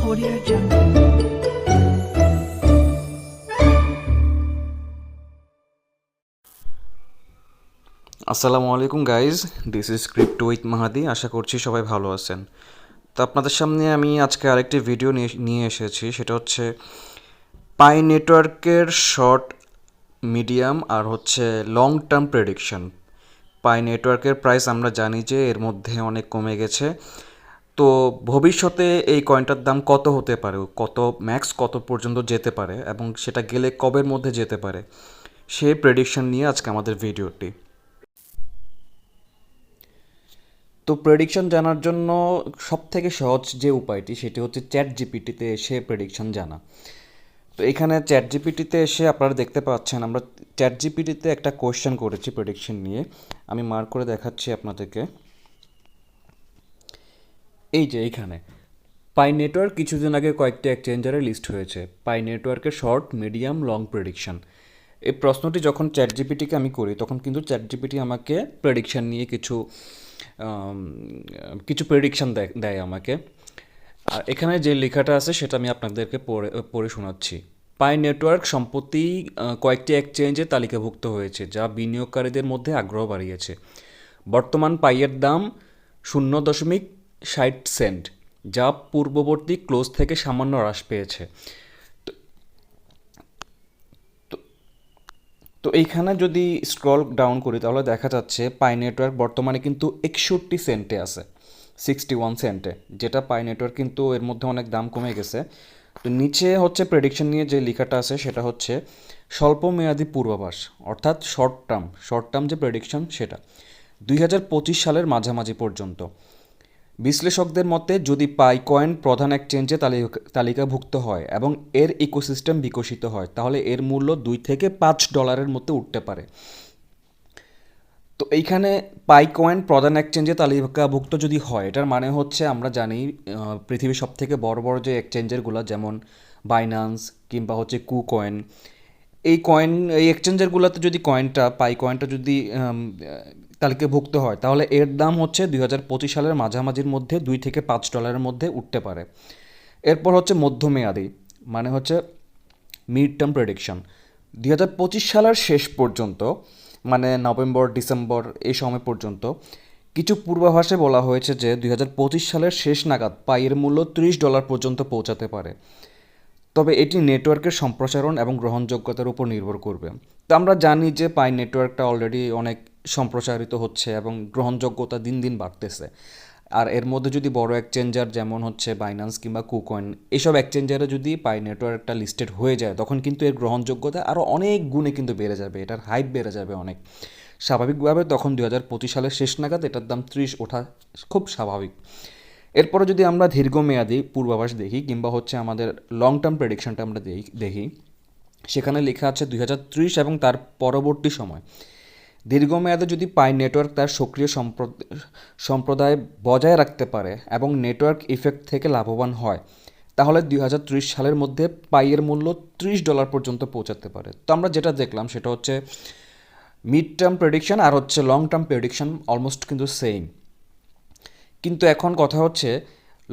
Audio Jungle. আসসালামু আলাইকুম guys, this is crypto with Mahadi. আশা করছি সবাই ভালো আছেন। তো আপনাদের সামনে আমি আজকে আরেকটি ভিডিও নিয়ে এসেছি, সেটা হচ্ছে পাই নেটওয়ার্কের শর্ট, মিডিয়াম আর হচ্ছে লং টার্ম প্রেডিকশন। পাই নেটওয়ার্কের প্রাইস আমরা জানি যে এর মধ্যে অনেক কমে গেছে। তো ভবিষ্যতে এই কয়েনটার দাম কত হতে পারে, কত ম্যাক্স কত পর্যন্ত যেতে পারে এবং সেটা গেলে কবের মধ্যে যেতে পারে, সেই প্রেডিকশন নিয়ে আজকে আমাদের ভিডিওটি। তো প্রেডিকশন জানার জন্য সবথেকে সহজ যে উপায়টি সেটি হচ্ছে চ্যাট জিপিটিতে এসে প্রেডিকশন জানা। তো এখানে চ্যাট জিপিটিতে এসে আপনারা দেখতে পাচ্ছেন আমরা চ্যাট জিপিটিতে একটা কোয়েশ্চেন করেছি প্রেডিকশন নিয়ে। আমি মার্ক করে দেখাচ্ছি আপনাদেরকে। এই যে এইখানে পাই নেটওয়ার্ক কিছুদিন আগে কয়েকটি এক্সচেঞ্জারে লিস্ট হয়েছে, পাই নেটওয়ার্কের শর্ট, মিডিয়াম, লং প্রেডিকশন। এই প্রশ্নটি যখন চ্যাট জিপিটিকে আমি করি তখন কিন্তু চ্যাট জিপিটি আমাকে প্রেডিকশন নিয়ে আম, কিছু প্রেডিকশন দেয় আমাকে। আর এখানে যে লেখাটা আছে সেটা আমি আপনাদেরকে পড়ে পড়ে শোনাচ্ছি। পাই নেটওয়ার্ক সম্প্রতি কয়েকটি এক্সচেঞ্জে তালিকাভুক্ত হয়েছে, যা বিনিয়োগকারীদের মধ্যে আগ্রহ বাড়িয়েছে। বর্তমান পাইয়ের দাম 0.60 সেন্ট, যা পূর্ববর্তী ক্লোজ থেকে সামান্য হ্রাস পেয়েছে। তো তো এইখানে যদি স্ক্রল ডাউন করি তাহলে দেখা যাচ্ছে পাই নেটওয়ার্ক বর্তমানে কিন্তু 61 সেন্টে আছে, 61 সেন্টে, যেটা পাই নেটওয়ার্ক কিন্তু এর মধ্যে অনেক দাম কমে গেছে। তো নিচে হচ্ছে প্রেডিকশন নিয়ে যে লেখাটা আছে সেটা হচ্ছে স্বল্প মেয়াদি পূর্বাভাস, অর্থাৎ শর্ট টার্ম যে প্রেডিকশন সেটা 2025 সালের মাঝামাঝি পর্যন্ত। বিশ্লেষকদের মতে যদি পাই কয়েন প্রধান এক্সচেঞ্জে তালিকাভুক্ত হয় এবং এর ইকোসিস্টেম বিকশিত হয় তাহলে এর মূল্য $2 থেকে $5 মধ্যে উঠতে পারে। তো এইখানে পাই কয়েন প্রধান এক্সচেঞ্জে তালিকাভুক্ত যদি হয় এটার মানে হচ্ছে আমরা জানি পৃথিবীর সবথেকে বড় বড় যে এক্সচেঞ্জারগুলো যেমন বাইন্যান্স কিংবা হচ্ছে কয়েন, এই এক্সচেঞ্জারগুলোতে যদি পাই কয়েনটা যদি তালিকাভুক্ত হয় তাহলে এর দাম হচ্ছে 2025 সালের মাঝামাঝির মধ্যে $2 থেকে $5 মধ্যে উঠতে পারে। এরপর হচ্ছে মধ্যমেয়াদী, মানে হচ্ছে মিড টার্ম প্রেডিকশন। 2025 সালের শেষ পর্যন্ত, মানে নভেম্বর ডিসেম্বর এই সময় পর্যন্ত কিছু পূর্বাভাসে বলা হয়েছে যে 2025 সালের শেষ নাগাদ পাইয়ের মূল্য $30 পর্যন্ত পৌঁছাতে পারে। তবে এটি নেটওয়ার্কের সম্প্রসারণ এবং গ্রহণযোগ্যতার উপর নির্ভর করবে। তো আমরা জানি যে পাই নেটওয়ার্কটা অলরেডি অনেক সম্প্রসারিত হচ্ছে এবং গ্রহণযোগ্যতা দিন দিন বাড়তেছে। আর এর মধ্যে যদি বড় এক্সচেঞ্জার যেমন হচ্ছে বাইন্যান্স কিংবা কুকয়েন, এইসব এক্সচেঞ্জারে যদি পাই নেটওয়ার্কটা লিস্টেড হয়ে যায় তখন কিন্তু এর গ্রহণযোগ্যতা আরও অনেক গুণে কিন্তু বেড়ে যাবে, এটার হাইপ বেড়ে যাবে অনেক। স্বাভাবিকভাবে তখন 2025 সালের শেষ নাগাদ এটার দাম 30 ওঠা খুব স্বাভাবিক। এরপরে যদি আমরা দীর্ঘমেয়াদী পূর্বাভাস দেখি কিংবা হচ্ছে আমাদের লং টার্ম প্রেডিকশনটা আমরা দেখি, সেখানে লেখা আছে 2030 এবং তার পরবর্তী সময়। দীর্ঘমেয়াদে যদি পাই নেটওয়ার্ক তার সক্রিয় সম্প্রদায় বজায় রাখতে পারে এবং নেটওয়ার্ক ইফেক্ট থেকে লাভবান হয় তাহলে 2030 সালের মধ্যে পাইয়ের মূল্য $30 পর্যন্ত পৌঁছাতে পারে। তো আমরা যেটা দেখলাম সেটা হচ্ছে মিড টার্ম প্রেডিকশন আর হচ্ছে লং টার্ম প্রেডিকশন অলমোস্ট কিন্তু সেম। কিন্তু এখন কথা হচ্ছে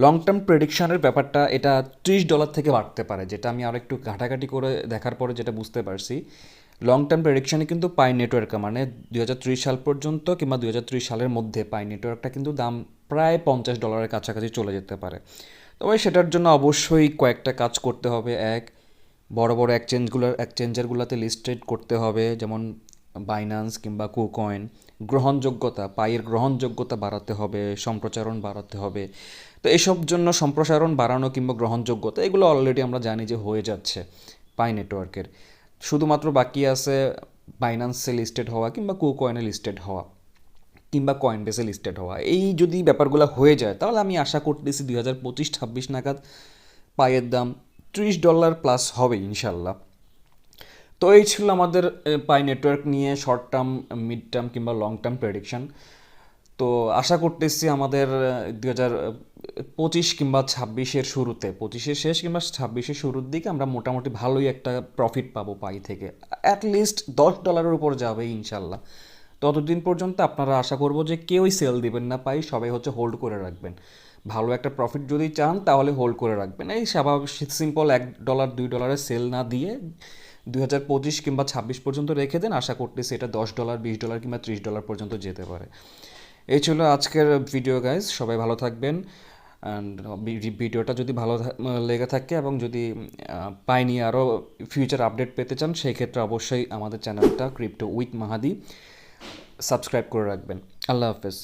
লং টার্ম প্রেডিকশনের ব্যাপারটা, এটা $30 থেকে বাড়তে পারে, যেটা আমি আরও একটু ঘাটাঘাটি করে দেখার পরে যেটা বুঝতে পারছি। লং টার্ম প্রেডিকশনে কিন্তু পাই নেটওয়ার্ক মানে 2030 সাল পর্যন্ত কিংবা 2030 সালের মধ্যে পাই নেটওয়ার্কটা কিন্তু দাম প্রায় $50 কাছাকাছি চলে যেতে পারে। তবে সেটার জন্য অবশ্যই কয়েকটা কাজ করতে হবে। এক, বড় বড় এক্সচেঞ্জারগুলোতে লিস্টেড করতে হবে, যেমন বাইন্যান্স কিংবা কুকয়েন। পাইয়ের গ্রহণযোগ্যতা বাড়াতে হবে, সম্প্রচারণ বাড়াতে হবে। তো এসব জন্য সম্প্রসারণ বাড়ানো কিংবা গ্রহণযোগ্যতা এগুলো অলরেডি আমরা জানি যে হয়ে যাচ্ছে পাই নেটওয়ার্কের। শুধুমাত্র বাকি আছে বাইন্যান্সে লিস্টেড হওয়া কিংবা কুকয়েনে লিস্টেড হওয়া কিংবা কয়েনবেসে লিস্টেড হওয়া। এই যদি ব্যাপারগুলো হয়ে যায় তাহলে আমি আশা করতেছি 2025-26 নাগাদ পাইয়ের দাম $30 প্লাস হবে ইনশাল্লাহ। তো এই ছিল আমাদের পাই নেটওয়ার্ক নিয়ে শর্ট টার্ম, মিড টার্ম কিংবা লং টার্ম প্রেডিকশন। তো আশা করতেছি আমাদের 2025 কিংবা 26-এর শুরুতে, 25-এর শেষ কিংবা 26-এর শুরুর দিকে আমরা মোটামুটি ভালোই একটা প্রফিট পাবো পাই থেকে, অ্যাটলিস্ট $10 উপর যাবে ইনশাল্লাহ। ততদিন পর্যন্ত আপনারা আশা করবো যে কেউই সেল দিবেন না পাই, সবাই হচ্ছে হোল্ড করে রাখবেন। ভালো একটা প্রফিট যদি চান তাহলে হোল্ড করে রাখবেন, এই স্বাভাবিক সিম্পল $1 $2 সেল না দিয়ে 2025 কিংবা 26 পর্যন্ত রেখে দেন, আশা করতেছি এটা $10 $20 কিংবা $30 পর্যন্ত যেতে পারে। এই ছিল আজকের ভিডিও গাইজ, সবাই ভালো থাকবেন। অ্যান্ড ভিডিওটা যদি ভালো লেগে থাকে এবং যদি পাই নিয়ে আরও ফিউচার আপডেট পেতে চান সেই ক্ষেত্রে অবশ্যই আমাদের চ্যানেলটা ক্রিপ্টো উইথ মাহাদি সাবস্ক্রাইব করে রাখবেন। আল্লাহ হাফেজ।